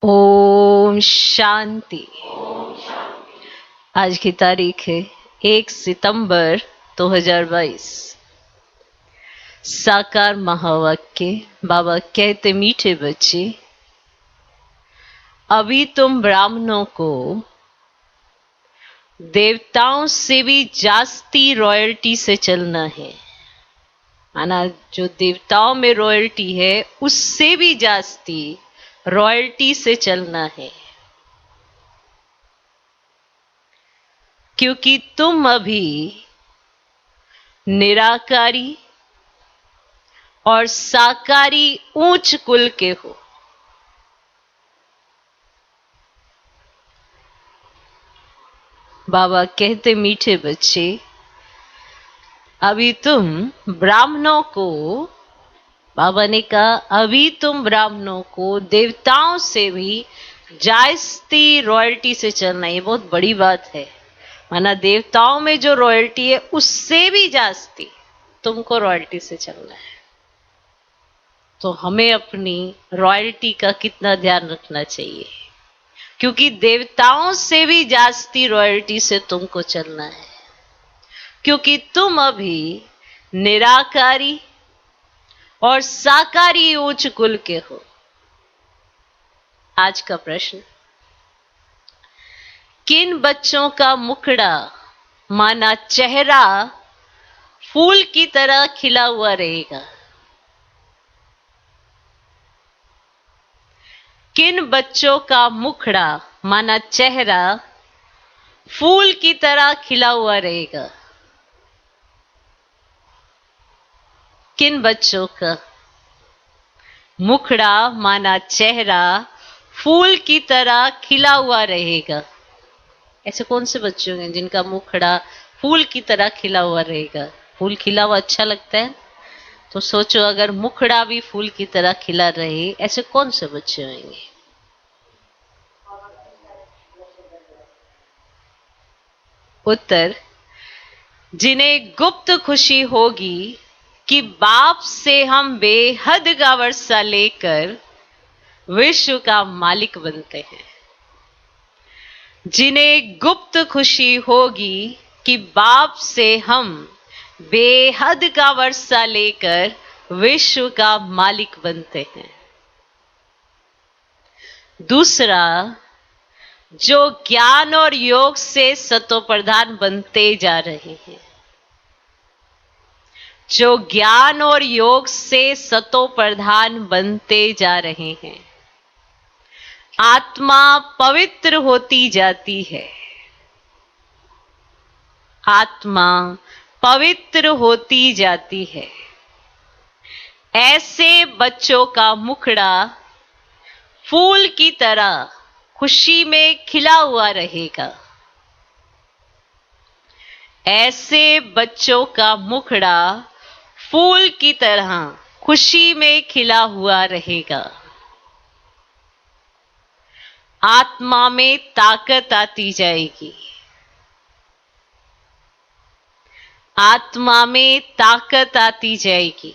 ओम शांति। आज की तारीख है 1 सितंबर 2022। साकार महावाक्य। बाबा कहते, मीठे बच्चे, अभी तुम ब्राह्मणों को देवताओं से भी जास्ती रॉयल्टी से चलना है। माना जो देवताओं में रॉयल्टी है उससे भी जास्ती रॉयल्टी से चलना है, क्योंकि तुम अभी निराकारी और साकारी ऊंच कुल के हो। बाबा कहते, मीठे बच्चे, अभी तुम ब्राह्मणों को, बाबा ने कहा, अभी तुम ब्राह्मणों को देवताओं से भी जास्ती रॉयल्टी से चलना। ये बहुत बड़ी बात है। माना देवताओं में जो रॉयल्टी है उससे भी जास्ती तुमको रॉयल्टी से चलना है। तो हमें अपनी रॉयल्टी का कितना ध्यान रखना चाहिए, क्योंकि देवताओं से भी जास्ती रॉयल्टी से तुमको चलना है, क्योंकि तुम अभी निराकारी और साकारी उच्च कुल के हो। आज का प्रश्न, किन बच्चों का मुखड़ा माना चेहरा फूल की तरह खिला हुआ रहेगा? किन बच्चों का मुखड़ा माना चेहरा फूल की तरह खिला हुआ रहेगा? किन बच्चों का मुखड़ा माना चेहरा फूल की तरह खिला हुआ रहेगा? ऐसे कौन से बच्चे होंगे जिनका मुखड़ा फूल की तरह खिला हुआ रहेगा? फूल खिला हुआ अच्छा लगता है, तो सोचो अगर मुखड़ा भी फूल की तरह खिला रहे, ऐसे कौन से बच्चे होंगे? उत्तर, जिन्हें गुप्त खुशी होगी कि बाप से हम बेहद का वर्षा लेकर विश्व का मालिक बनते हैं। जिन्हें गुप्त खुशी होगी कि बाप से हम बेहद का वर्षा लेकर विश्व का मालिक बनते हैं। दूसरा, जो ज्ञान और योग से सतो प्रधान बनते जा रहे हैं। जो ज्ञान और योग से सतो प्रधान बनते जा रहे हैं। आत्मा पवित्र होती जाती है। आत्मा पवित्र होती जाती है। ऐसे बच्चों का मुखड़ा फूल की तरह खुशी में खिला हुआ रहेगा। ऐसे बच्चों का मुखड़ा फूल की तरह खुशी में खिला हुआ रहेगा। आत्मा में ताकत आती जाएगी। आत्मा में ताकत आती जाएगी।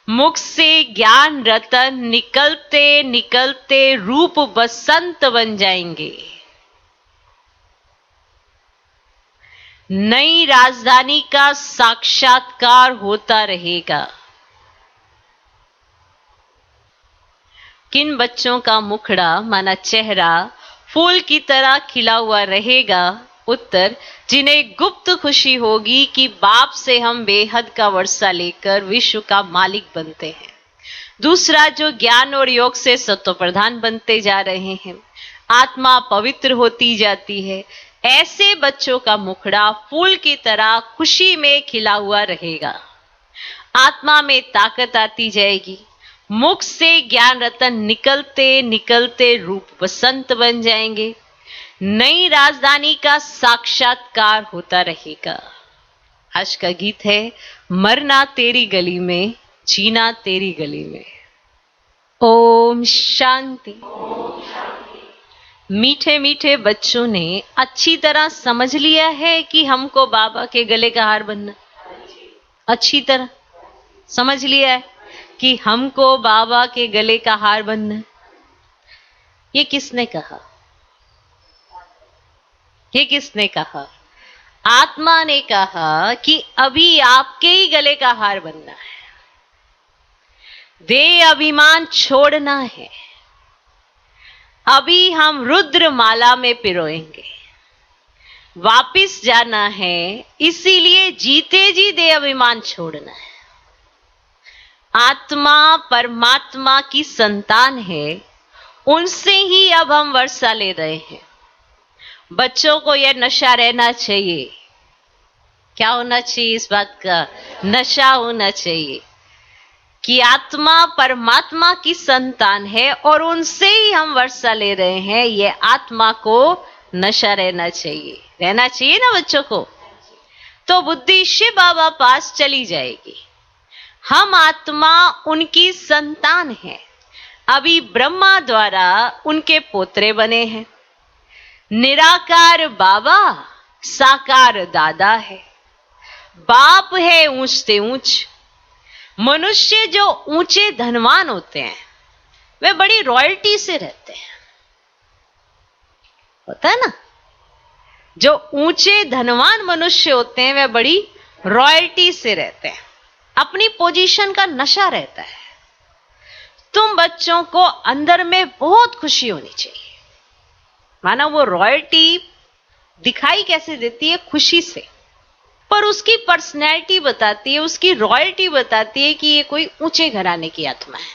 मुख से ज्ञान रतन निकलते निकलते रूप बसंत बन जाएंगे। नई राजधानी का साक्षात्कार होता रहेगा। किन बच्चों का मुखड़ा माना चेहरा फूल की तरह खिला हुआ रहेगा? उत्तर, जिन्हें गुप्त खुशी होगी कि बाप से हम बेहद का वर्षा लेकर विश्व का मालिक बनते हैं। दूसरा, जो ज्ञान और योग से सतो प्रधान बनते जा रहे हैं। आत्मा पवित्र होती जाती है। ऐसे बच्चों का मुखड़ा फूल की तरह खुशी में खिला हुआ रहेगा। आत्मा में ताकत आती जाएगी। मुख से ज्ञान रतन निकलते निकलते रूप बसंत बन जाएंगे। नई राजधानी का साक्षात्कार होता रहेगा। आज का गीत है, मरना तेरी गली में, जीना तेरी गली में। ओम शांति। मीठे मीठे बच्चों ने अच्छी तरह समझ लिया है कि हमको बाबा के गले का हार बनना। अच्छी तरह समझ लिया है कि हमको बाबा के गले का हार बनना है। ये किसने कहा? ये किसने कहा? आत्मा ने कहा कि अभी आपके ही गले का हार बनना है, देह अभिमान छोड़ना है, अभी हम रुद्र माला में पिरोएंगे, वापिस जाना है, इसीलिए जीते जी देह अभिमान छोड़ना है। आत्मा परमात्मा की संतान है, उनसे ही अब हम वर्षा ले रहे हैं। बच्चों को यह नशा रहना चाहिए। क्या होना चाहिए? इस बात का नशा होना चाहिए कि आत्मा परमात्मा की संतान है और उनसे ही हम वर्षा ले रहे हैं। यह आत्मा को नशा रहना चाहिए। रहना चाहिए ना बच्चों को? तो बुद्धि शिव बाबा पास चली जाएगी। हम आत्मा उनकी संतान है, अभी ब्रह्मा द्वारा उनके पोत्रे बने हैं। निराकार बाबा साकार दादा है, बाप है ऊंच से ऊंच। मनुष्य जो ऊंचे धनवान होते हैं वे बड़ी रॉयल्टी से रहते हैं, होता है ना? जो ऊंचे धनवान मनुष्य होते हैं वे बड़ी रॉयल्टी से रहते हैं, अपनी पोजीशन का नशा रहता है। तुम बच्चों को अंदर में बहुत खुशी होनी चाहिए। माना वो रॉयल्टी दिखाई कैसे देती है? खुशी से, पर उसकी पर्सनैलिटी बताती है, उसकी रॉयल्टी बताती है कि ये कोई ऊंचे घराने की आत्मा है।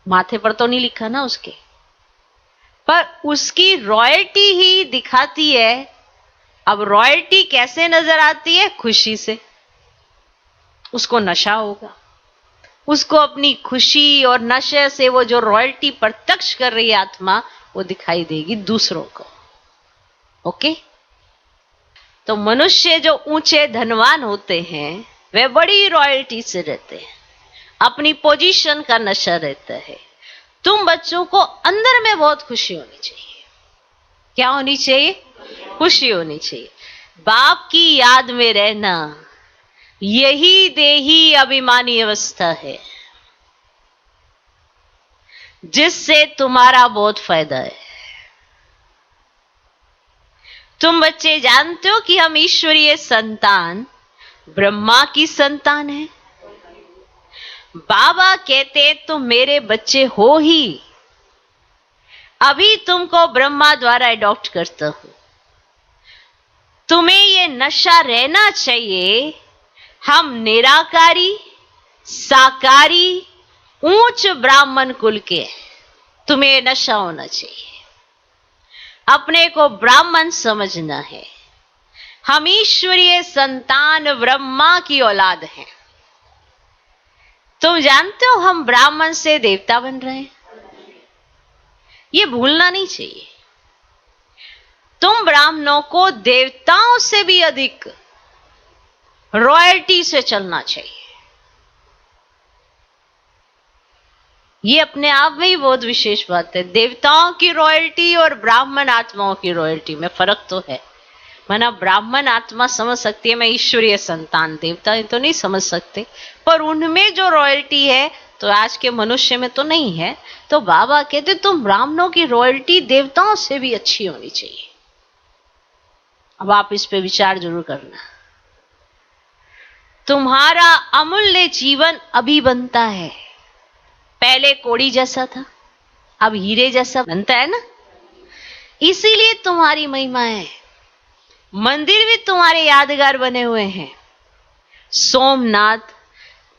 माथे पर तो नहीं लिखा ना उसके, पर उसकी रॉयल्टी ही दिखाती है। अब रॉयल्टी कैसे नजर आती है? खुशी से। उसको नशा होगा, उसको अपनी खुशी और नशे से वो जो रॉयल्टी प्रत्यक्ष कर रही है आत्मा, वो दिखाई देगी दूसरों को। ओके? तो मनुष्य जो ऊंचे धनवान होते हैं वे बड़ी रॉयल्टी से रहते हैं, अपनी पोजीशन का नशा रहता है। तुम बच्चों को अंदर में बहुत खुशी होनी चाहिए। क्या होनी चाहिए? खुशी होनी चाहिए। बाप की याद में रहना, यही देही अभिमानी अवस्था है जिससे तुम्हारा बहुत फायदा है। तुम बच्चे जानते हो कि हम ईश्वरीय संतान ब्रह्मा की संतान है। बाबा कहते तुम मेरे बच्चे हो ही, अभी तुमको ब्रह्मा द्वारा अडॉप्ट करता हूं। तुम्हें ये नशा रहना चाहिए, हम निराकारी साकारी ऊंच ब्राह्मण कुल के। तुम्हें ये नशा होना चाहिए, अपने को ब्राह्मण समझना है। हम ईश्वरीय संतान ब्रह्मा की औलाद हैं। तुम जानते हो हम ब्राह्मण से देवता बन रहे हैं, ये भूलना नहीं चाहिए। तुम ब्राह्मणों को देवताओं से भी अधिक रॉयल्टी से चलना चाहिए। ये अपने आप में ही बहुत विशेष बात है। देवताओं की रॉयल्टी और ब्राह्मण आत्माओं की रॉयल्टी में फर्क तो है। माना ब्राह्मण आत्मा समझ सकती है मैं ईश्वरीय संतान, देवता तो नहीं समझ सकते, पर उनमें जो रॉयल्टी है तो आज के मनुष्य में तो नहीं है। तो बाबा कहते तुम ब्राह्मणों की रॉयल्टी देवताओं से भी अच्छी होनी चाहिए। अब आप इस पे विचार जरूर करना। तुम्हारा अमूल्य जीवन अभी बनता है। पहले कोड़ी जैसा था, अब हीरे जैसा बनता है ना। इसीलिए तुम्हारी महिमा है। मंदिर भी तुम्हारे यादगार बने हुए हैं। सोमनाथ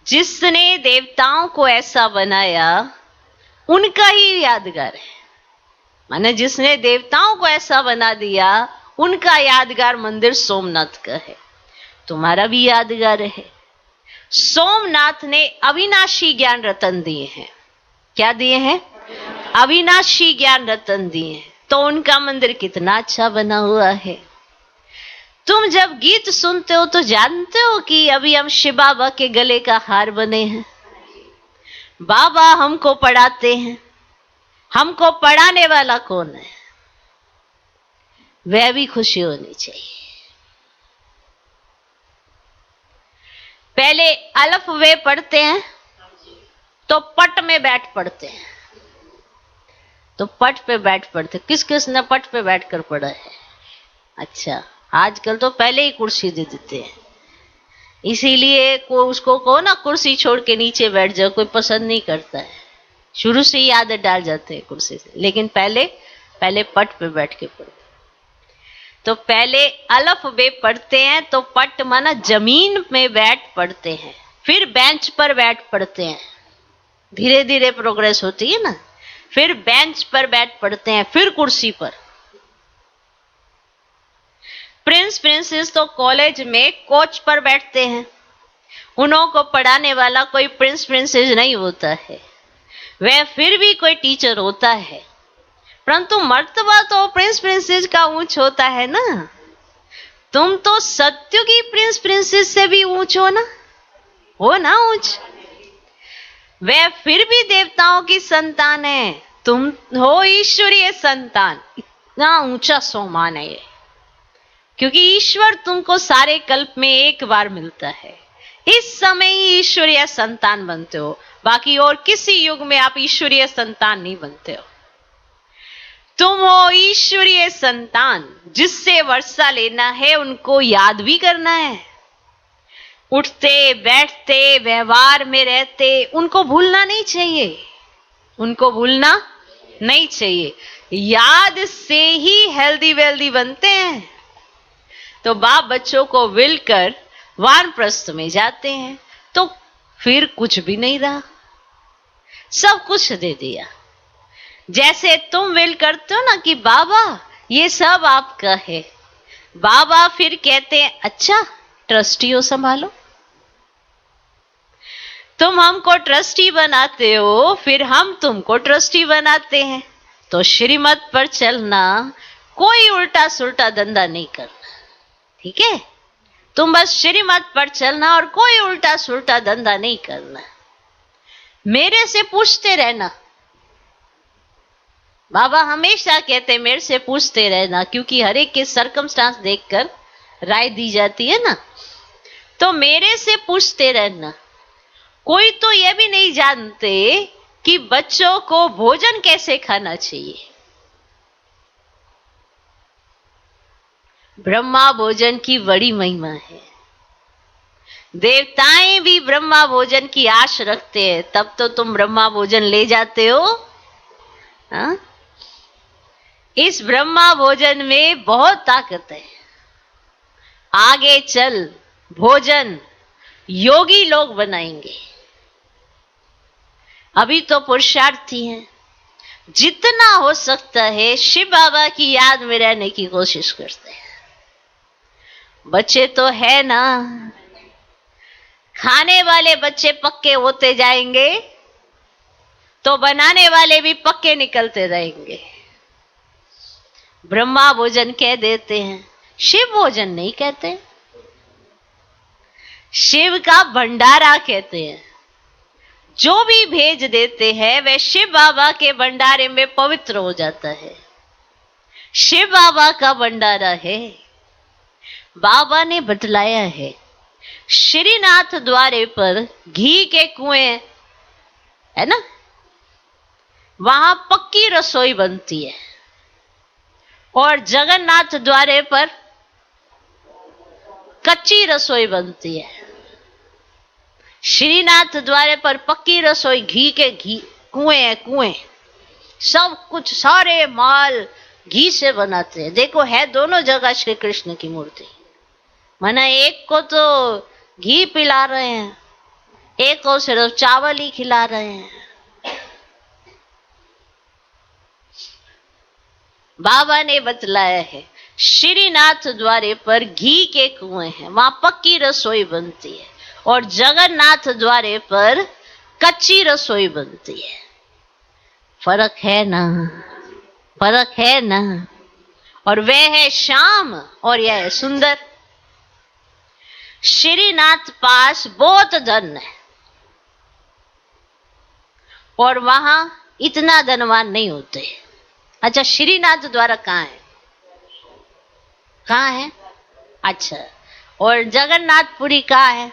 जिसने देवताओं को ऐसा बनाया उनका ही यादगार है। माने जिसने देवताओं को ऐसा बना दिया उनका यादगार मंदिर सोमनाथ का है। तुम्हारा भी यादगार है। सोमनाथ ने अविनाशी ज्ञान रतन दिए हैं। क्या दिए हैं? अविनाशी ज्ञान रतन दिए हैं। तो उनका मंदिर कितना अच्छा बना हुआ है। तुम जब गीत सुनते हो तो जानते हो कि अभी हम शिव बाबा के गले का हार बने हैं। बाबा हमको पढ़ाते हैं। हमको पढ़ाने वाला कौन है? वह भी खुशी होनी चाहिए। पहले अलफ वे पढ़ते हैं तो पट में बैठ पढ़ते हैं। तो पट पे बैठ पड़ते। किस किस ने पट पे बैठ कर पढ़ा है? अच्छा, आजकल तो पहले ही कुर्सी दे देते हैं, इसीलिए उसको कहो ना कुर्सी छोड़ के नीचे बैठ जाओ, कोई पसंद नहीं करता है, शुरू से ही आदत डाल जाते हैं कुर्सी से। लेकिन पहले पहले पट पे बैठ के पढ़ते। तो पहले अलफ बे पढ़ते हैं, तो पट माना जमीन में बैठ पढ़ते हैं, फिर बेंच पर बैठ पढ़ते हैं, धीरे धीरे प्रोग्रेस होती है ना। फिर बेंच पर बैठ पढ़ते हैं, फिर कुर्सी पर। प्रिंस प्रिंसेस तो कॉलेज में कोच पर बैठते हैं, उन्हों को पढ़ाने वाला कोई प्रिंस प्रिंसेस नहीं होता है, वह फिर भी कोई टीचर होता है, परंतु मर्तबा तो प्रिंस प्रिंसेस का ऊंच होता है ना। तुम तो सत्युगी प्रिंस प्रिंसेस से भी ऊंच हो ना ऊंच। वह फिर भी देवताओं की संतान है, तुम हो ईश्वरीय संतान। इतना ऊंचा सम्मान है ये, क्योंकि ईश्वर तुमको सारे कल्प में एक बार मिलता है, इस समय ही ईश्वरीय संतान बनते हो, बाकी और किसी युग में आप ईश्वरीय संतान नहीं बनते हो। तुम हो ईश्वरीय संतान, जिससे वर्षा लेना है उनको याद भी करना है, उठते बैठते व्यवहार में रहते उनको भूलना नहीं चाहिए, उनको भूलना नहीं चाहिए। याद से ही हेल्दी वेल्दी बनते हैं। तो बाप बच्चों को विल कर वानप्रस्थ में जाते हैं, तो फिर कुछ भी नहीं रहा, सब कुछ दे दिया। जैसे तुम विल करते हो ना कि बाबा ये सब आपका है, बाबा फिर कहते हैं अच्छा ट्रस्टी हो, संभालो। तुम हमको ट्रस्टी बनाते हो, फिर हम तुमको ट्रस्टी बनाते हैं। तो श्रीमत पर चलना, कोई उल्टा सुल्टा धंधा नहीं करना, ठीक है? तुम बस श्रीमत पर चलना और कोई उल्टा सुल्टा धंधा नहीं करना। मेरे से पूछते रहना, बाबा हमेशा कहते मेरे से पूछते रहना, क्योंकि हर एक के सर्कमस्टांस देखकर राय दी जाती है ना। तो मेरे से पूछते रहना। कोई तो यह भी नहीं जानते कि बच्चों को भोजन कैसे खाना चाहिए। ब्रह्मा भोजन की बड़ी महिमा है, देवताएं भी ब्रह्मा भोजन की आश रखते हैं, तब तो तुम ब्रह्मा भोजन ले जाते हो। हा? इस ब्रह्मा भोजन में बहुत ताकत है। आगे चल भोजन योगी लोग बनाएंगे, अभी तो पुरुषार्थी हैं। जितना हो सकता है शिव बाबा की याद में रहने की कोशिश करते हैं। बच्चे तो है ना, खाने वाले बच्चे पक्के होते जाएंगे तो बनाने वाले भी पक्के निकलते रहेंगे। ब्रह्मा भोजन कह देते हैं, शिव भोजन नहीं कहते, शिव का भंडारा कहते हैं। जो भी भेज देते हैं वह शिव बाबा के भंडारे में पवित्र हो जाता है। शिव बाबा का भंडारा है। बाबा ने बतलाया है, श्रीनाथ द्वारे पर घी के कुएं है ना, वहां पक्की रसोई बनती है, और जगन्नाथ द्वारे पर कच्ची रसोई बनती है। श्रीनाथ द्वारे पर पक्की रसोई, घी कुएं है, कुएं सब कुछ सारे माल घी से बनाते हैं। देखो है दोनों जगह श्री कृष्ण की मूर्ति, माना एक को तो घी पिला रहे हैं, एक को सिर्फ चावल ही खिला रहे हैं। बाबा ने बतलाया है, श्रीनाथ द्वारे पर घी के कुएं हैं, वहां पक्की रसोई बनती है, और जगन्नाथ द्वारे पर कच्ची रसोई बनती है। फर्क है ना, फर्क है ना। और वह है श्याम और यह है सुंदर। श्रीनाथ पास बहुत धन है, और वहां इतना धनवान नहीं होते। अच्छा, श्रीनाथ द्वारा कहाँ है? कहाँ है? अच्छा, और जगन्नाथपुरी कहाँ है?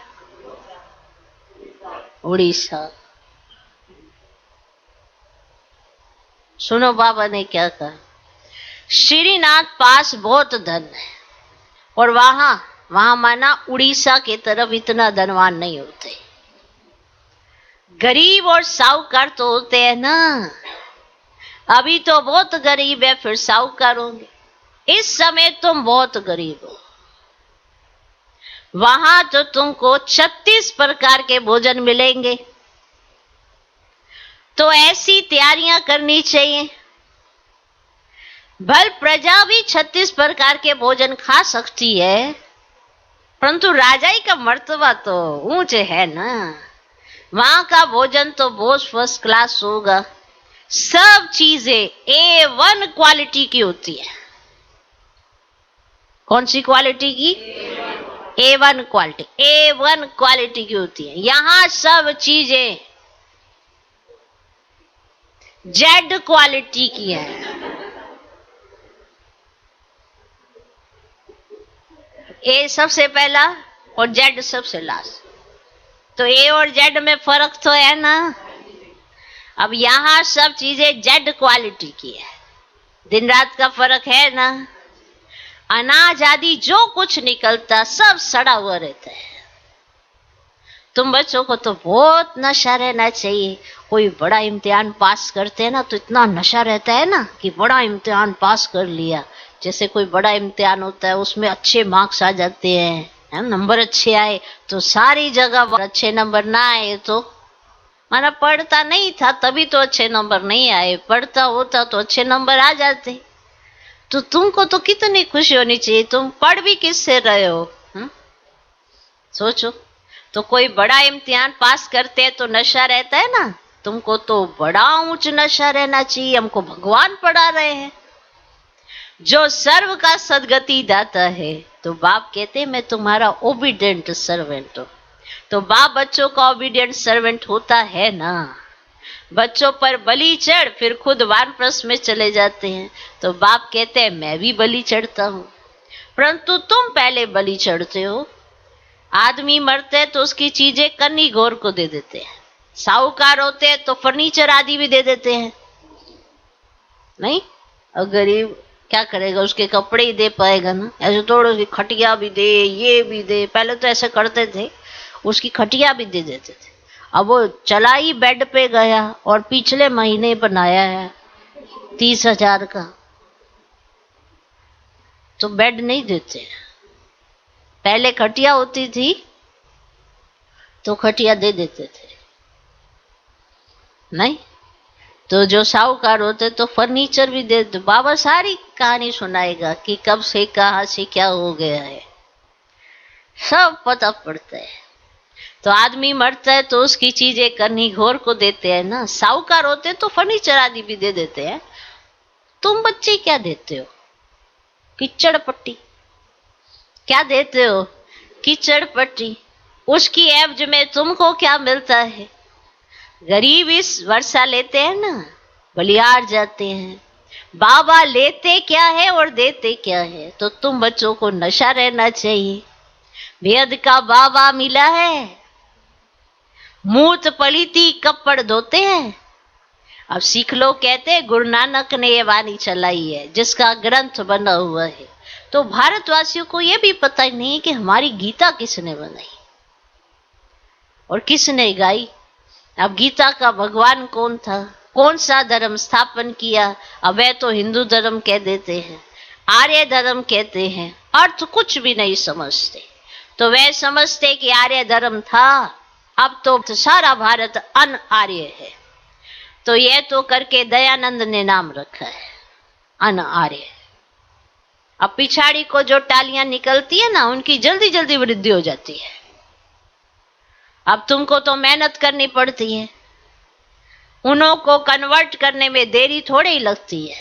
उड़ीसा। सुनो बाबा ने क्या कहा। श्रीनाथ पास बहुत धन है और वहां माना उड़ीसा के तरफ इतना धनवान नहीं होते। गरीब और साहूकार तो होते हैं ना। अभी तो बहुत गरीब है, फिर साहूकार होंगे। इस समय तुम बहुत गरीब हो। वहां तो तुमको 36 प्रकार के भोजन मिलेंगे, तो ऐसी तैयारियां करनी चाहिए। भल प्रजा भी 36 प्रकार के भोजन खा सकती है, परंतु राजाई का मर्तबा तो ऊंचे है ना। वहां का भोजन तो बहुत फर्स्ट क्लास होगा। सब चीजें A1 क्वालिटी की होती है। कौन सी क्वालिटी की? A1 quality. A1 क्वालिटी की होती है। यहां सब चीजें Z क्वालिटी की है। A सबसे पहला और Z सबसे लास्ट। तो A और Z में फर्क तो है ना। अब यहां सब चीजें Z क्वालिटी की है। दिन रात का फर्क है ना। अनाज आदि जो कुछ निकलता सब सड़ा हुआ रहता है। तुम बच्चों को तो बहुत नशा रहना चाहिए। कोई बड़ा इम्तिहान पास करते हैं ना तो इतना नशा रहता है ना कि बड़ा इम्तिहान पास कर लिया। जैसे कोई बड़ा इम्तिहान होता है, उसमें अच्छे मार्क्स आ जाते हैं, नंबर अच्छे आए तो सारी जगह, अच्छे नंबर ना आए तो माना पढ़ता नहीं था तभी तो अच्छे नंबर नहीं आए, पढ़ता होता तो अच्छे नंबर आ जाते। तो तुमको तो कितनी खुशी होनी चाहिए। तुम पढ़ भी किससे रहे हो? सोचो। तो कोई बड़ा इम्तिहान पास करते हैं तो नशा रहता है ना। तुमको तो बड़ा ऊंच नशा रहना चाहिए। हमको भगवान पढ़ा रहे हैं। जो सर्व का सदगति दाता है, तो बाप कहते मैं तुम्हारा ओबीडियंट सर्वेंट हूं। तो बाप बच्चों का ओबीडियंट सर्वेंट होता है ना। बच्चों पर बलि चढ़, फिर खुद वानप्रस्थ में चले जाते हैं। तो बाप कहते हैं मैं भी बलि चढ़ता हूं, परंतु तुम पहले बलि चढ़ते हो। आदमी मरते हैं तो उसकी चीजें कन्नी घोर को दे देते हैं। साहूकार होते हैं तो फर्नीचर आदि भी दे देते हैं। नहीं, और गरीब क्या करेगा? उसके कपड़े ही दे पाएगा ना। ऐसे थोड़ी खटिया भी दे, ये भी दे। पहले तो ऐसे करते थे, उसकी खटिया भी दे देते थे। अब वो चला ही बेड पे गया और पिछले महीने बनाया है 30,000 का, तो बेड नहीं देते। पहले खटिया होती थी तो खटिया दे देते थे। नहीं तो जो साहूकार होते तो फर्नीचर भी दे दो। बाबा सारी कहानी सुनाएगा कि कब से कहां से क्या हो गया है, सब पता पड़ता है। तो आदमी मरता है तो उसकी चीजें कन्नी घोर को देते हैं ना। साहूकार होते तो फर्नीचर आदि भी दे देते हैं। तुम बच्चे क्या देते हो? कीचड़ पट्टी। क्या देते हो? कीचड़ पट्टी। उसकी एवज में तुमको क्या मिलता है? गरीब इस वर्षा लेते हैं ना, बलियार जाते हैं। बाबा लेते क्या है और देते क्या है? तो तुम बच्चों को नशा रहना चाहिए। वेद का बाबा मिला है, मूत पलीती कपड़ धोते हैं। अब सीख लो। कहते गुरु नानक ने ये वाणी चलाई है, जिसका ग्रंथ बना हुआ है। तो भारतवासियों को यह भी पता ही नहीं कि हमारी गीता किसने बनाई और किसने गाई। अब गीता का भगवान कौन था, कौन सा धर्म स्थापन किया? अब वे तो हिंदू धर्म कह देते हैं, आर्य धर्म कहते हैं, अर्थ कुछ भी नहीं समझते। तो वे समझते कि आर्य धर्म था, अब तो सारा भारत अन आर्य है। तो ये तो करके दयानंद ने नाम रखा है अन आर्य। अब पिछाड़ी को जो टालियां निकलती है ना, उनकी जल्दी जल्दी वृद्धि हो जाती है। अब तुमको तो मेहनत करनी पड़ती है। उन्हों को कन्वर्ट करने में देरी थोड़ी ही लगती है।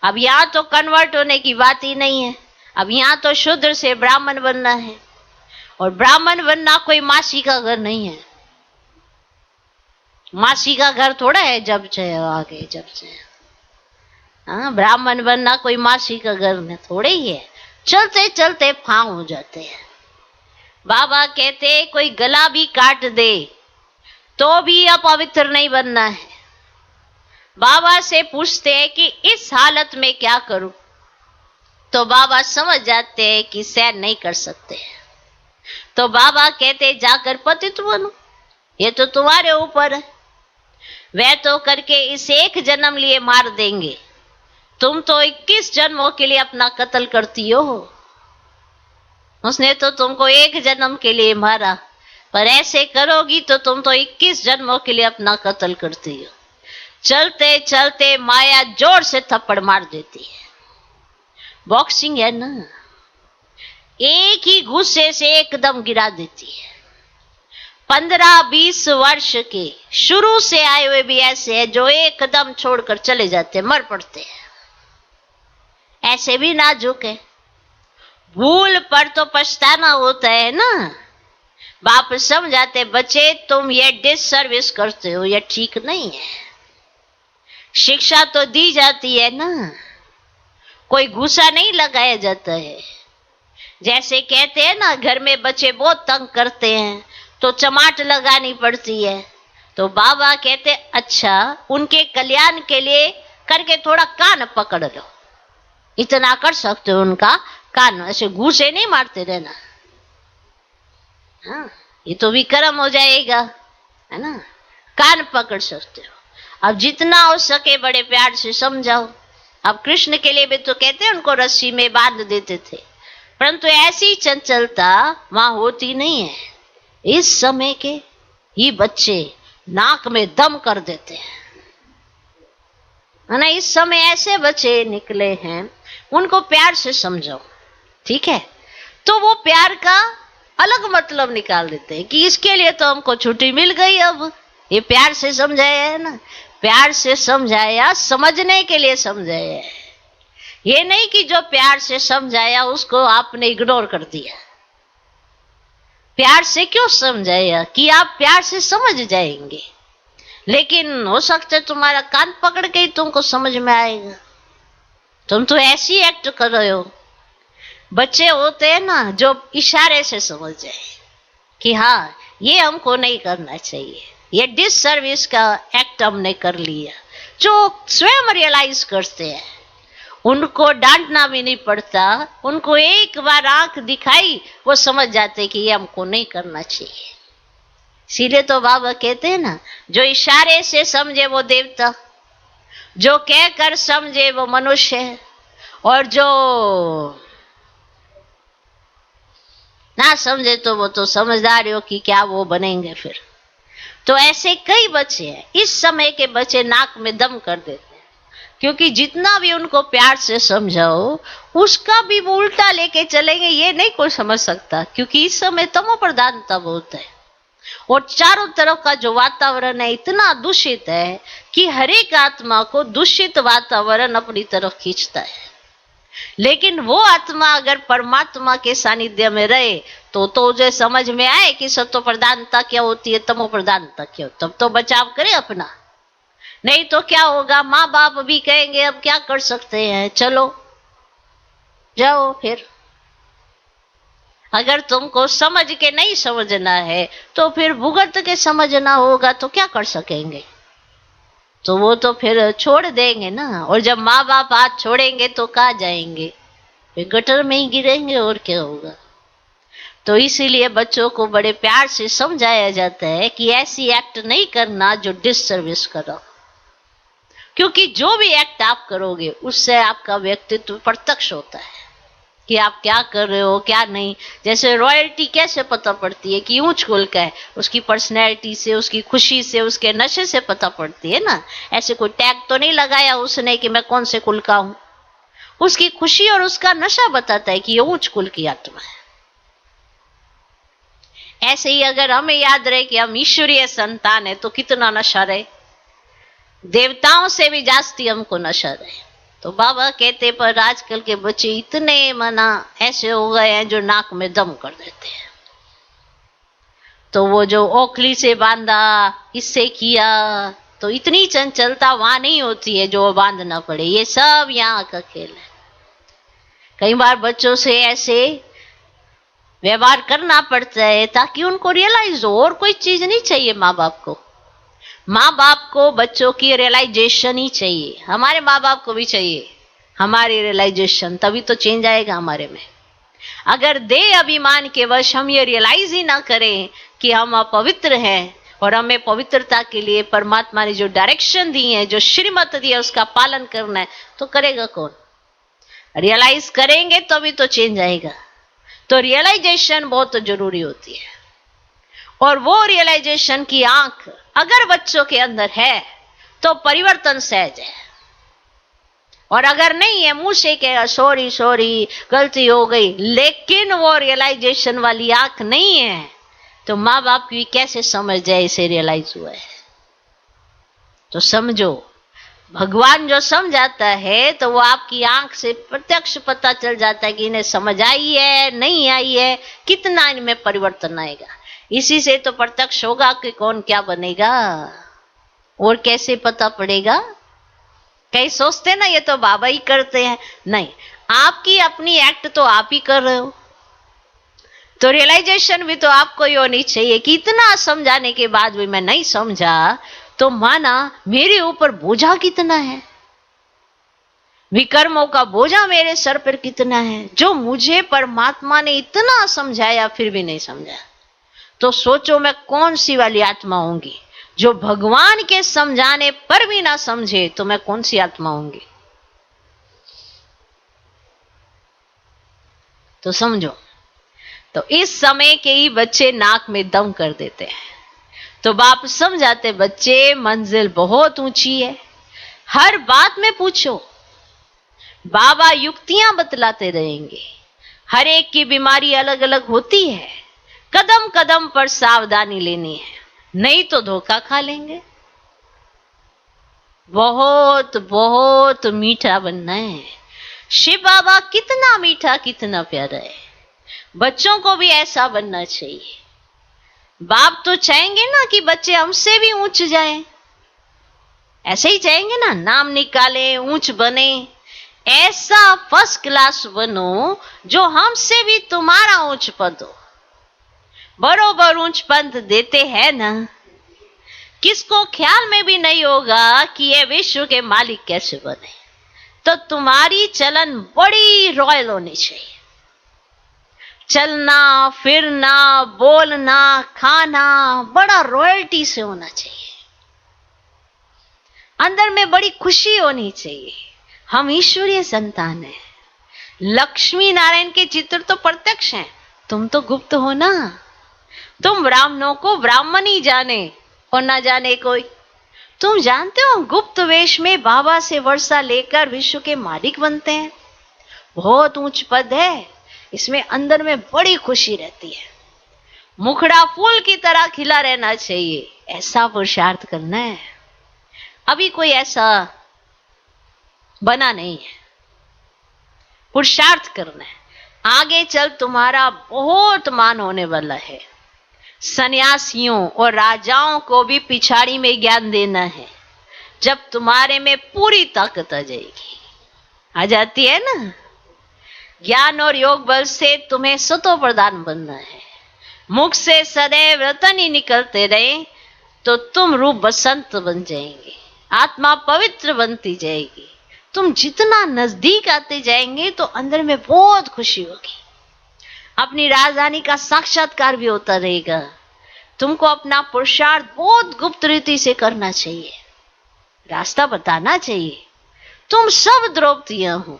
अब यहां तो कन्वर्ट होने की बात ही नहीं है। अब यहां तो शूद्र से ब्राह्मण बनना है, और ब्राह्मण बनना कोई मासी का घर नहीं है। मासी का घर थोड़ा है जब चाहे आगे जब चाहे। हाँ, ब्राह्मण बनना कोई मासी का घर में थोड़े ही है। चलते चलते फांग हो जाते हैं। बाबा कहते कोई गला भी काट दे तो भी अपवित्र नहीं बनना है। बाबा से पूछते हैं कि इस हालत में क्या करूं, तो बाबा समझ जाते हैं कि सहन नहीं कर सकते। तो बाबा कहते जाकर पतित बनो, ये तो तुम्हारे ऊपर है। वह तो करके इस एक जन्म लिए मार देंगे, तुम तो 21 जन्मों के लिए अपना कत्ल करती हो। उसने तो तुमको एक जन्म के लिए मारा, पर ऐसे करोगी तो तुम तो 21 जन्मों के लिए अपना कत्ल करती हो। चलते चलते माया जोर से थप्पड़ मार देती है। बॉक्सिंग है ना, एक ही गुस्से से एकदम गिरा देती है। 15-20 वर्ष के शुरू से आए हुए भी ऐसे हैं जो एकदम छोड़कर चले जाते, मर पड़ते हैं। ऐसे भी नाजुक है। भूल पर तो पछताना होता है ना। बाप समझाते, बच्चे तुम ये डिससर्विस करते हो, ये ठीक नहीं है। शिक्षा तो दी जाती है ना, कोई गुस्सा नहीं लगाया जाता है। जैसे कहते हैं ना, घर में बच्चे बहुत तंग करते हैं तो चमाट लगानी पड़ती है। तो बाबा कहते, अच्छा उनके कल्याण के लिए करके थोड़ा कान पकड़ लो, इतना कर सकते हो उनका कान, ऐसे घूसे नहीं मारते रहना। हाँ, ये तो विक्रम हो जाएगा, है ना। कान पकड़ सकते हो। अब जितना हो सके बड़े प्यार से समझाओ। अब कृष्ण के लिए भी तो कहते हैं उनको रस्सी में बांध देते थे, परंतु ऐसी चंचलता वहां होती नहीं है। इस समय के ही बच्चे नाक में दम कर देते हैं, है ना। इस समय ऐसे बच्चे निकले हैं, उनको प्यार से समझाओ, ठीक है। तो वो प्यार का अलग मतलब निकाल देते हैं कि इसके लिए तो हमको छुट्टी मिल गई। अब ये प्यार से समझाया है ना, प्यार से समझाया, समझने के लिए समझाया है। ये नहीं कि जो प्यार से समझाया उसको आपने इग्नोर कर दिया। प्यार से क्यों समझाया कि आप प्यार से समझ जाएंगे, लेकिन हो सकता है तुम्हारा कान पकड़ के ही तुमको समझ में आएगा। तुम तो ऐसी एक्ट कर रहे हो। बच्चे होते हैं ना जो इशारे से समझ जाए कि हाँ ये हमको नहीं करना चाहिए, ये डिससर्विस का एक्ट हमने कर लिया। जो स्वयं रियलाइज करते हैं उनको डांटना भी नहीं पड़ता, उनको एक बार आंख दिखाई वो समझ जाते कि ये हमको नहीं करना चाहिए। इसीलिए तो बाबा कहते हैं ना, जो इशारे से समझे वो देवता, जो कहकर समझे वो मनुष्य है, और जो ना समझे तो वो तो समझदार हो कि क्या वो बनेंगे फिर। तो ऐसे कई बच्चे हैं, इस समय के बच्चे नाक में दम कर देते हैं, क्योंकि जितना भी उनको प्यार से समझाओ उसका भी वो उल्टा लेके चलेंगे, ये नहीं कोई समझ सकता। क्योंकि इस समय तमो प्रधानता बहुत है, और चारों तरफ का जो वातावरण है इतना दूषित है कि हर एक आत्मा को दूषित वातावरण अपनी तरफ खींचता है। लेकिन वो आत्मा अगर परमात्मा के सानिध्य में रहे तो उसे समझ में आए कि सत्व प्रधानता क्या होती है, तमो प्रधानता क्या होती है, तब तो बचाव करे अपना। नहीं तो क्या होगा, माँ बाप भी कहेंगे अब क्या कर सकते हैं, चलो जाओ फिर। अगर तुमको समझ के नहीं समझना है तो फिर भुगत के समझना होगा, तो क्या कर सकेंगे। तो वो तो फिर छोड़ देंगे ना, और जब माँ बाप हाथ छोड़ेंगे तो कहाँ जाएंगे, फिर गटर में ही गिरेंगे, और क्या होगा। तो इसीलिए बच्चों को बड़े प्यार से समझाया जाता है कि ऐसी एक्ट नहीं करना जो डिससर्विस करो, क्योंकि जो भी एक्ट आप करोगे उससे आपका व्यक्तित्व प्रत्यक्ष होता है कि आप क्या कर रहे हो क्या नहीं। जैसे रॉयल्टी कैसे पता पड़ती है कि ऊंच कुल का है, उसकी पर्सनैलिटी से, उसकी खुशी से, उसके नशे से पता पड़ती है ना। ऐसे कोई टैग तो नहीं लगाया उसने कि मैं कौन से कुल का हूं, उसकी खुशी और उसका नशा बताता है कि ये ऊंच कुल की आत्मा है। ऐसे ही अगर हमें याद रहे कि हम ईश्वरीय संतान है तो कितना नशा रहे, देवताओं से भी जास्ती हमको नशा रहे। तो बाबा कहते पर आजकल के बच्चे इतने मना ऐसे हो गए हैं जो नाक में दम कर देते हैं। तो वो जो ओखली से बांधा, इससे किया, तो इतनी चंचलता वहां नहीं होती है जो बांधना पड़े। ये सब यहाँ का खेल है। कई बार बच्चों से ऐसे व्यवहार करना पड़ता है ताकि उनको रियलाइज हो, और कोई चीज नहीं चाहिए माँ बाप को। माँ बाप को बच्चों की रियलाइजेशन ही चाहिए, हमारे माँ बाप को भी चाहिए हमारी रियलाइजेशन, तभी तो चेंज आएगा हमारे में। अगर देह अभिमान के वश हम ये रियलाइज ही ना करें कि हम अपवित्र हैं और हमें पवित्रता के लिए परमात्मा ने जो डायरेक्शन दी है, जो श्रीमत दी है, उसका पालन करना है, तो करेगा कौन? रियलाइज करेंगे तभी तो चेंज आएगा। तो रियलाइजेशन बहुत जरूरी होती है, और वो रियलाइजेशन की आंख अगर बच्चों के अंदर है तो परिवर्तन सहज है, और अगर नहीं है मुंह से कहेगा सॉरी सॉरी गलती हो गई, लेकिन वो रियलाइजेशन वाली आंख नहीं है, तो माँ बाप की कैसे समझ जाए इसे रियलाइज हुआ है? तो समझो, भगवान जो समझाता है तो वो आपकी आंख से प्रत्यक्ष पता चल जाता है कि इन्हें समझ आई है नहीं आई है, कितना इनमें परिवर्तन आएगा। इसी से तो प्रत्यक्ष होगा कि कौन क्या बनेगा। और कैसे पता पड़ेगा? कई सोचते ना ये तो बाबा ही करते हैं, नहीं, आपकी अपनी एक्ट तो आप ही कर रहे हो। तो रियलाइजेशन भी तो आपको ही होनी चाहिए कि इतना समझाने के बाद भी मैं नहीं समझा, तो माना मेरे ऊपर बोझा कितना है, विकर्मों का बोझा मेरे सर पर कितना है, जो मुझे परमात्मा ने इतना समझाया फिर भी नहीं समझा। तो सोचो मैं कौन सी वाली आत्मा होंगी जो भगवान के समझाने पर भी ना समझे, तो मैं कौन सी आत्मा होंगी? तो समझो। तो इस समय के ही बच्चे नाक में दम कर देते हैं, तो बाप समझाते बच्चे मंजिल बहुत ऊंची है, हर बात में पूछो, बाबा युक्तियां बतलाते रहेंगे, हर एक की बीमारी अलग अलग होती है, कदम कदम पर सावधानी लेनी है, नहीं तो धोखा खा लेंगे। बहुत बहुत मीठा बनना है। शिव बाबा कितना मीठा कितना प्यारा है, बच्चों को भी ऐसा बनना चाहिए। बाप तो चाहेंगे ना कि बच्चे हमसे भी ऊंच जाएं, ऐसे ही चाहेंगे ना, नाम निकाले ऊंच बने, ऐसा फर्स्ट क्लास बनो जो हमसे भी तुम्हारा ऊंच पद हो। बरोबर ऊंच पद देते हैं ना, किसको ख्याल में भी नहीं होगा कि ये विश्व के मालिक कैसे बने। तो तुम्हारी चलन बड़ी रॉयल होनी चाहिए, चलना फिरना बोलना खाना बड़ा रॉयल्टी से होना चाहिए, अंदर में बड़ी खुशी होनी चाहिए। हम ईश्वरीय संतान हैं, लक्ष्मी नारायण के चित्र तो प्रत्यक्ष हैं, तुम तो गुप्त हो ना। तुम ब्राह्मणों को ब्राह्मण ही जाने और ना जाने कोई। तुम जानते हो गुप्त वेश में बाबा से वर्षा लेकर विश्व के मालिक बनते हैं, बहुत ऊंच पद है, इसमें अंदर में बड़ी खुशी रहती है। मुखड़ा फूल की तरह खिला रहना चाहिए, ऐसा पुरुषार्थ करना है। अभी कोई ऐसा बना नहीं है, पुरुषार्थ करना है, आगे चल तुम्हारा बहुत मान होने वाला है। सन्यासियों और राजाओं को भी पिछाड़ी में ज्ञान देना है, जब तुम्हारे में पूरी ताकत आ जाएगी, आ जाती है ना। ज्ञान और योग बल से तुम्हें सतो प्रधान बनना है। मुख से सदैव रतन ही निकलते रहे तो तुम रूप बसंत बन जाएंगे, आत्मा पवित्र बनती जाएगी। तुम जितना नजदीक आते जाएंगे तो अंदर में बहुत खुशी होगी, अपनी राजधानी का साक्षात्कार भी होता रहेगा। तुमको अपना पुरुषार्थ बहुत गुप्त रीति से करना चाहिए, रास्ता बताना चाहिए। तुम सब द्रौपदियां हो,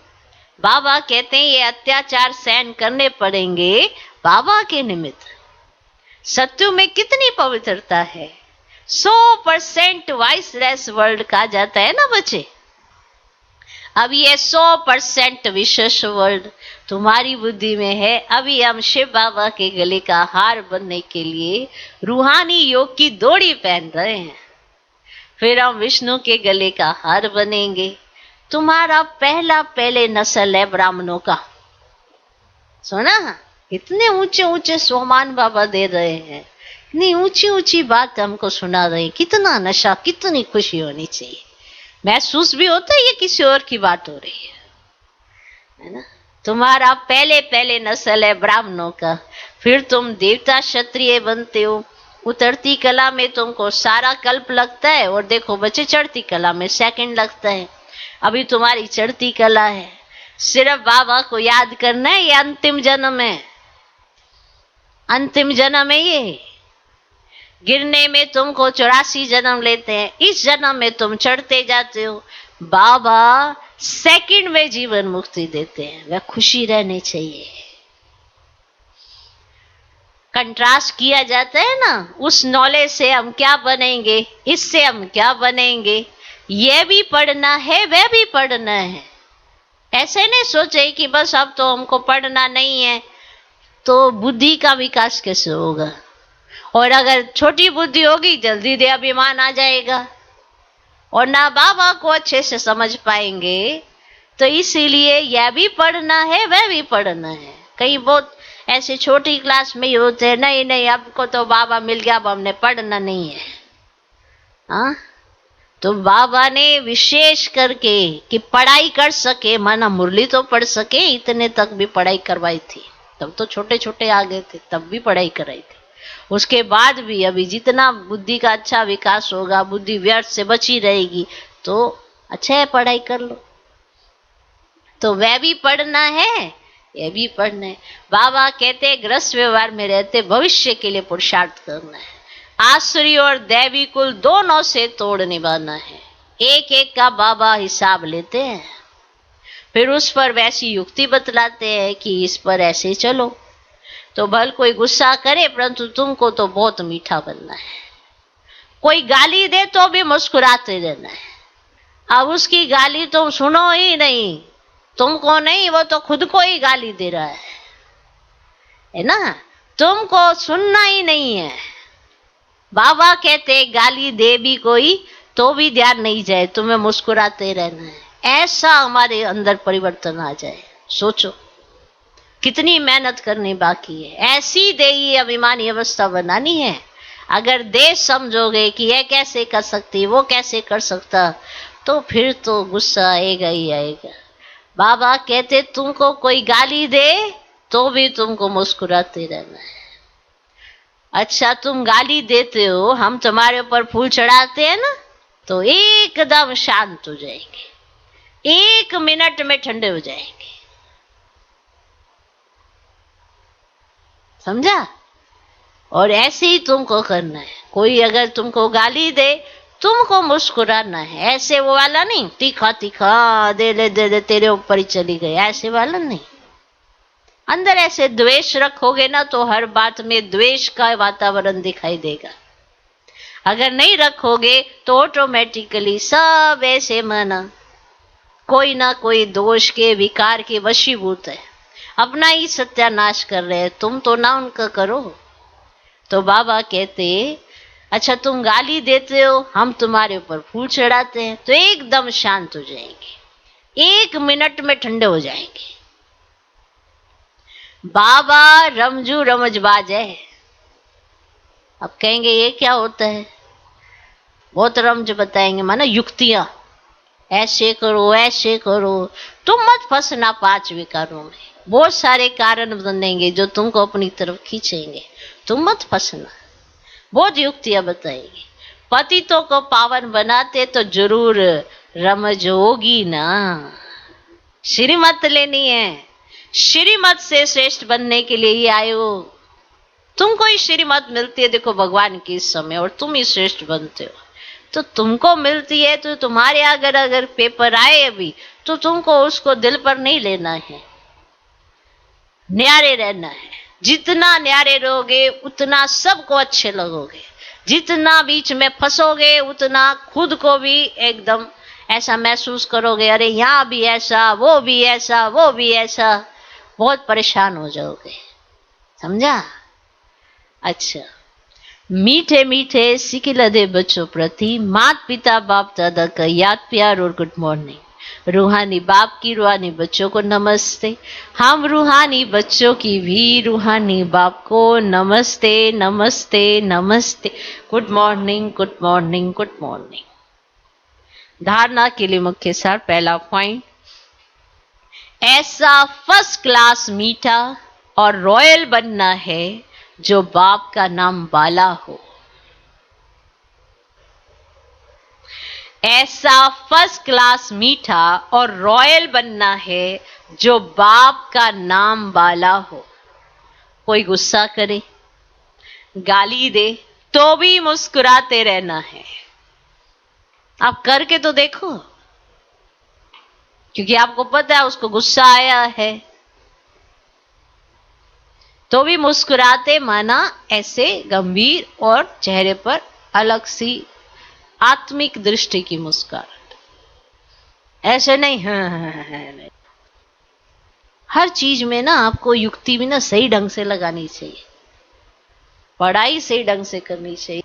बाबा कहते हैं ये अत्याचार सहन करने पड़ेंगे बाबा के निमित्त। सत्य में कितनी पवित्रता है, 100% वाइसलेस वर्ल्ड कहा जाता है ना बच्चे। अब ये 100% विशेष वर्ल्ड तुम्हारी बुद्धि में है। अभी हम शिव बाबा के गले का हार बनने के लिए रूहानी योग की डोरी पहन रहे हैं, फिर हम विष्णु के गले का हार बनेंगे। तुम्हारा पहले नस्ल है ब्राह्मणों का, सुना? इतने ऊंचे ऊंचे सोमान बाबा दे रहे हैं, इतनी ऊंची ऊंची बात हमको सुना रहे हैं। कितना नशा, कितनी खुशी होनी चाहिए, महसूस भी होता है ये किसी और की बात हो रही है ना। तुम्हारा पहले नस्ल है ब्राह्मणों का, फिर तुम देवता क्षत्रिय बनते हो, उतरती कला में तुमको सारा कल्प लगता है, और देखो बच्चे चढ़ती कला में सेकंड लगता है। अभी तुम्हारी चढ़ती कला है, सिर्फ बाबा को याद करना है। ये अंतिम जन्म है, अंतिम जन्म है ये। गिरने में तुमको 84 जन्म लेते हैं, इस जन्म में तुम चढ़ते जाते हो। बाबा सेकंड में जीवन मुक्ति देते हैं, वह खुशी रहनी चाहिए। कंट्रास्ट किया जाता है ना, उस नॉलेज से हम क्या बनेंगे, इससे हम क्या बनेंगे, ये भी पढ़ना है, वह भी पढ़ना है। ऐसे नहीं सोचे कि बस अब तो हमको पढ़ना नहीं है, तो बुद्धि का विकास कैसे होगा। और अगर छोटी बुद्धि होगी जल्दी दे अभिमान आ जाएगा, और ना बाबा को अच्छे से समझ पाएंगे। तो इसीलिए यह भी पढ़ना है, वह भी पढ़ना है। कई बहुत ऐसे छोटी क्लास में ही होते हैं, नहीं नहीं आपको तो बाबा मिल गया, अब हमने पढ़ना नहीं है। हाँ, तो बाबा ने विशेष करके कि पढ़ाई कर सके, माना मुरली तो पढ़ सके, इतने तक भी पढ़ाई करवाई थी। तब तो छोटे छोटे आ गए थे, तब भी पढ़ाई कराई थी। उसके बाद भी अभी जितना बुद्धि का अच्छा विकास होगा, बुद्धि व्यर्थ से बची रहेगी, तो अच्छा है पढ़ाई कर लो। तो वह भी पढ़ना है, यह भी पढ़ना है। बाबा कहते गृहस्थ व्यवहार में रहते भविष्य के लिए पुरुषार्थ करना है। आसुरी और दैवी कुल दोनों से तोड़ निभाना है। एक एक का बाबा हिसाब लेते हैं, फिर उस पर वैसी युक्ति बतलाते हैं कि इस पर ऐसे चलो। तो भल कोई गुस्सा करे, परंतु तुमको तो बहुत मीठा बनना है। कोई गाली दे तो भी मुस्कुराते रहना है। अब उसकी गाली तुम सुनो ही नहीं, तुमको नहीं, वो तो खुद को ही गाली दे रहा है ना, तुमको सुनना ही नहीं है। बाबा कहते गाली दे भी कोई तो भी ध्यान नहीं जाए, तुम्हें मुस्कुराते रहना है। ऐसा हमारे अंदर परिवर्तन आ जाए। सोचो कितनी मेहनत करनी बाकी है। ऐसी देही अभिमानी अवस्था बनानी है। अगर देश समझोगे कि यह कैसे कर सकती, वो कैसे कर सकता, तो फिर तो गुस्सा आएगा ही आएगा। बाबा कहते तुमको कोई गाली दे तो भी तुमको मुस्कुराते रहना है। अच्छा तुम गाली देते हो, हम तुम्हारे ऊपर फूल चढ़ाते हैं ना, तो एकदम शांत हो जाएंगे, 1 मिनट में ठंडे हो जाएंगे। समझा? और ऐसे ही तुमको करना है। कोई अगर तुमको गाली दे, तुमको मुस्कुराना है। ऐसे वो वाला नहीं, तीखा तीखा दे ले तेरे ऊपर ही चली गई, ऐसे वाला नहीं। अंदर ऐसे द्वेष रखोगे ना, तो हर बात में द्वेष का वातावरण दिखाई देगा। अगर नहीं रखोगे तो ऑटोमेटिकली सब ऐसे माना कोई ना कोई दोष के विकार के वशीभूत है, अपना ही सत्यानाश कर रहे हैं। तुम तो ना उनका करो। तो बाबा कहते अच्छा तुम गाली देते हो, हम तुम्हारे ऊपर फूल चढ़ाते हैं, तो एकदम शांत हो जाएंगे, 1 मिनट में ठंडे हो जाएंगे। बाबा रमजू रमजबाज है। अब कहेंगे ये क्या होता है, बहुत रमज बताएंगे, माना युक्तियां, ऐसे करो ऐसे करो। तुम मत फंसना 5 विकारों में, बहुत सारे कारण बनेंगे जो तुमको अपनी तरफ खींचेंगे। तुम मत फंसना, बहुत युक्तियां बताएंगे। पतितों को पावन बनाते तो जरूर रमज होगी ना। श्रीमत लेनी है, श्रीमत से श्रेष्ठ बनने के लिए ही आए हो। तुमको ही श्रीमत मिलती है, देखो भगवान की इस समय, और तुम ही श्रेष्ठ बनते हो। तो तुमको मिलती है, तो तुम्हारे अगर पेपर आए अभी, तो तुमको उसको दिल पर नहीं लेना है, न्यारे रहना है। जितना न्यारे रहोगे उतना सबको अच्छे लगोगे। जितना बीच में फंसोगे उतना खुद को भी एकदम ऐसा महसूस करोगे, अरे यहाँ भी ऐसा, वो भी ऐसा, वो भी ऐसा, बहुत परेशान हो जाओगे। समझा? अच्छा, मीठे मीठे सिकिलदे बच्चों प्रति माता पिता बाप दादा का याद प्यार और गुड मॉर्निंग। रूहानी बाप की रूहानी बच्चों को नमस्ते। हम रूहानी बच्चों की भी रूहानी बाप को नमस्ते नमस्ते नमस्ते। Good morning good morning good morning. धारणा के लिए मुख्य सार, पहला पॉइंट, ऐसा फर्स्ट क्लास मीठा और रॉयल बनना है जो बाप का नाम बाला हो। ऐसा फर्स्ट क्लास मीठा और रॉयल बनना है जो बाप का नाम वाला हो। कोई गुस्सा करे, गाली दे, तो भी मुस्कुराते रहना है। आप करके तो देखो, क्योंकि आपको पता है उसको गुस्सा आया है, तो भी मुस्कुराते, माना ऐसे गंभीर और चेहरे पर अलग सी आत्मिक दृष्टि की मुस्कुराहट, ऐसे नहीं। नहीं। हर चीज में ना आपको युक्ति भी ना सही ढंग से लगानी चाहिए, पढ़ाई सही ढंग से करनी चाहिए।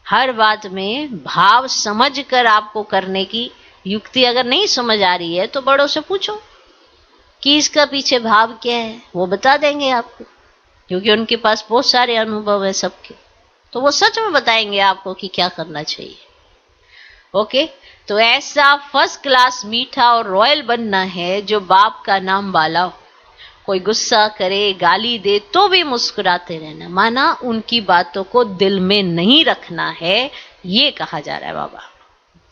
हर बात में भाव समझ कर आपको करने की युक्ति अगर नहीं समझ आ रही है तो बड़ों से पूछो कि इसका पीछे भाव क्या है, वो बता देंगे आपको, क्योंकि उनके पास बहुत सारे अनुभव है सबके, तो वो सच में बताएंगे आपको कि क्या करना चाहिए। ओके, तो ऐसा फर्स्ट क्लास मीठा और रॉयल बनना है जो बाप का नाम वाला हो। कोई गुस्सा करे, गाली दे, तो भी मुस्कुराते रहना, माना उनकी बातों को दिल में नहीं रखना है, ये कहा जा रहा है बाबा।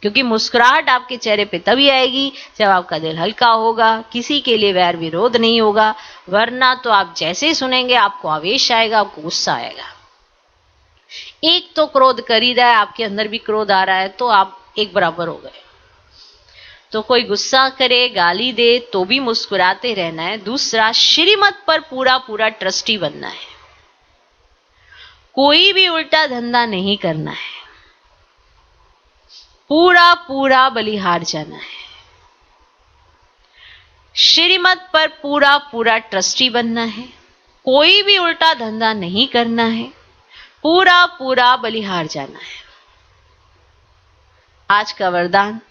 क्योंकि मुस्कुराहट आपके चेहरे पे तभी आएगी जब आपका दिल हल्का होगा, किसी के लिए वैर विरोध नहीं होगा, वरना तो आप जैसे ही सुनेंगे आपको आवेश आएगा, आपको गुस्सा आएगा। एक तो क्रोध कर ही रहा है, आपके अंदर भी क्रोध आ रहा है, तो आप एक बराबर हो गए। तो कोई गुस्सा करे, गाली दे, तो भी मुस्कुराते रहना है। दूसरा, श्रीमत पर पूरा पूरा ट्रस्टी बनना है, कोई भी उल्टा धंधा नहीं करना है, पूरा पूरा बलिहार जाना है। श्रीमत पर पूरा पूरा ट्रस्टी बनना है, कोई भी उल्टा धंधा नहीं करना है, पूरा पूरा बलिहार जाना है। आज का वरदान,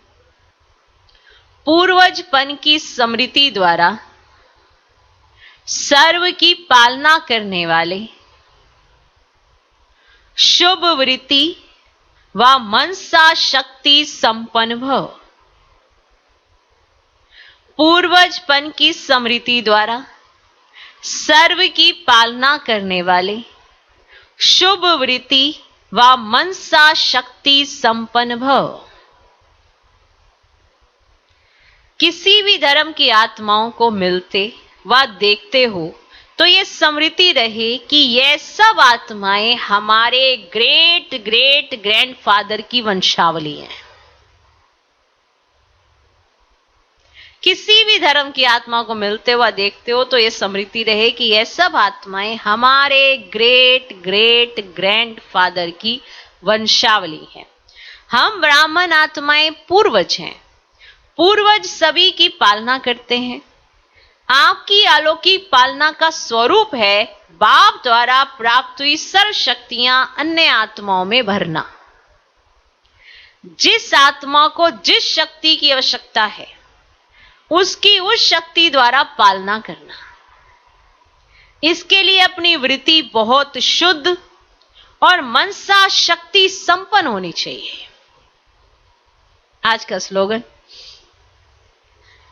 पूर्वजपन की स्मृति द्वारा सर्व की पालना करने वाले, शुभ वृत्ति व मनसा शक्ति संपन्न भव। पूर्वजपन की स्मृति द्वारा सर्व की पालना करने वाले, शुभ वृत्ति व मनसा शक्ति संपन्न भव। किसी भी धर्म की आत्माओं को मिलते व देखते हो तो ये स्मृति रहे कि ये सब आत्माएं हमारे ग्रेट ग्रेट ग्रैंडफादर की वंशावली हैं। किसी भी धर्म की आत्मा को मिलते हुआ देखते हो तो ये स्मृति रहे कि ये सब आत्माएं हमारे ग्रेट ग्रेट ग्रैंडफादर की वंशावली हैं। हम ब्राह्मण आत्माएं पूर्वज हैं। पूर्वज सभी की पालना करते हैं। आपकी अलौकिक पालना का स्वरूप है बाप द्वारा प्राप्त हुई सर्व शक्तियां अन्य आत्माओं में भरना। जिस आत्मा को जिस शक्ति की आवश्यकता है उसकी उस शक्ति द्वारा पालना करना। इसके लिए अपनी वृत्ति बहुत शुद्ध और मनसा शक्ति संपन्न होनी चाहिए। आज का स्लोगन,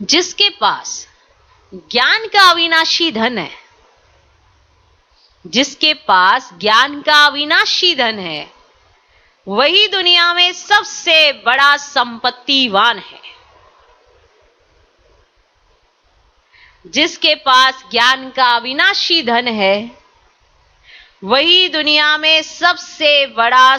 जिसके पास ज्ञान का अविनाशी धन है, जिसके पास ज्ञान का अविनाशी धन है, वही दुनिया में सबसे बड़ा संपत्तिवान है। जिसके पास ज्ञान का अविनाशी धन है, वही दुनिया में सबसे बड़ा